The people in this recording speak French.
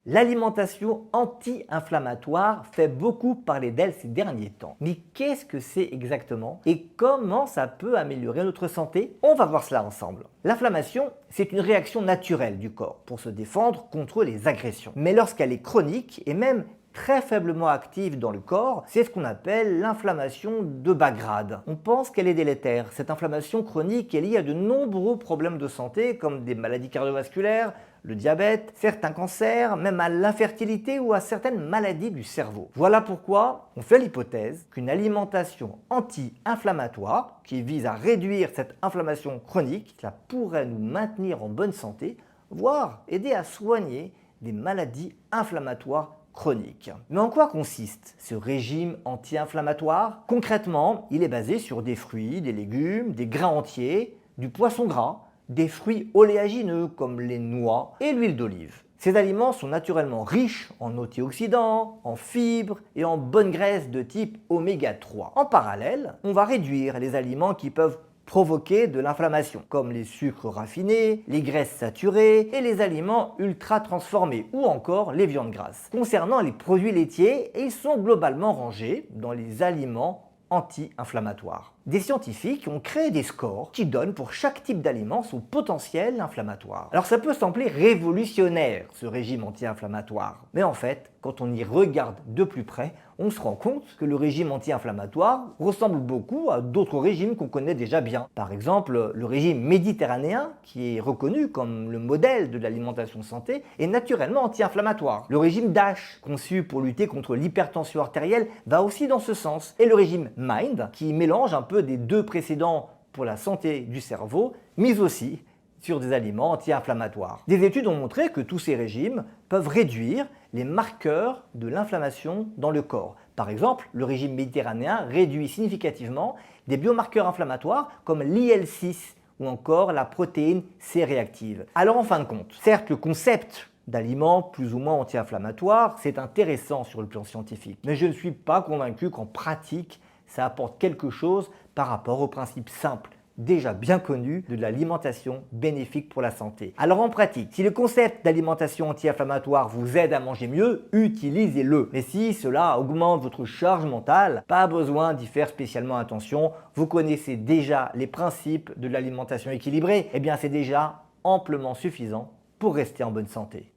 L'alimentation anti-inflammatoire fait beaucoup parler d'elle ces derniers temps. Mais qu'est-ce que c'est exactement et comment ça peut améliorer notre santé? On va voir cela ensemble. L'inflammation, c'est une réaction naturelle du corps pour se défendre contre les agressions. Mais lorsqu'elle est chronique et même très faiblement active dans le corps, c'est ce qu'on appelle l'inflammation de bas grade. On pense qu'elle est délétère. Cette inflammation chronique est liée à de nombreux problèmes de santé comme des maladies cardiovasculaires, le diabète, certains cancers, même à l'infertilité ou à certaines maladies du cerveau. Voilà pourquoi on fait l'hypothèse qu'une alimentation anti-inflammatoire qui vise à réduire cette inflammation chronique, ça pourrait nous maintenir en bonne santé, voire aider à soigner des maladies inflammatoires chronique. Mais en quoi consiste ce régime anti-inflammatoire? Concrètement, il est basé sur des fruits, des légumes, des grains entiers, du poisson gras, des fruits oléagineux comme les noix et l'huile d'olive. Ces aliments sont naturellement riches en antioxydants, en fibres et en bonnes graisses de type oméga 3. En parallèle, on va réduire les aliments qui peuvent provoquer de l'inflammation, comme les sucres raffinés, les graisses saturées et les aliments ultra transformés ou encore les viandes grasses. Concernant les produits laitiers, ils sont globalement rangés dans les aliments anti-inflammatoires. Des scientifiques ont créé des scores qui donnent pour chaque type d'aliment son potentiel inflammatoire. Alors ça peut sembler révolutionnaire ce régime anti-inflammatoire, mais en fait, quand on y regarde de plus près, on se rend compte que le régime anti-inflammatoire ressemble beaucoup à d'autres régimes qu'on connaît déjà bien. Par exemple, le régime méditerranéen, qui est reconnu comme le modèle de l'alimentation santé, est naturellement anti-inflammatoire. Le régime DASH, conçu pour lutter contre l'hypertension artérielle, va aussi dans ce sens. Et le régime MIND, qui mélange un peu des deux précédents pour la santé du cerveau, mais aussi sur des aliments anti-inflammatoires. Des études ont montré que tous ces régimes peuvent réduire les marqueurs de l'inflammation dans le corps. Par exemple, le régime méditerranéen réduit significativement des biomarqueurs inflammatoires comme l'IL-6 ou encore la protéine C réactive. Alors en fin de compte, certes le concept d'aliments plus ou moins anti-inflammatoires, c'est intéressant sur le plan scientifique, mais je ne suis pas convaincu qu'en pratique, ça apporte quelque chose par rapport au principe simple déjà bien connu de l'alimentation bénéfique pour la santé. Alors en pratique, si le concept d'alimentation anti-inflammatoire vous aide à manger mieux, utilisez-le. Mais si cela augmente votre charge mentale, pas besoin d'y faire spécialement attention, vous connaissez déjà les principes de l'alimentation équilibrée, et bien c'est déjà amplement suffisant pour rester en bonne santé.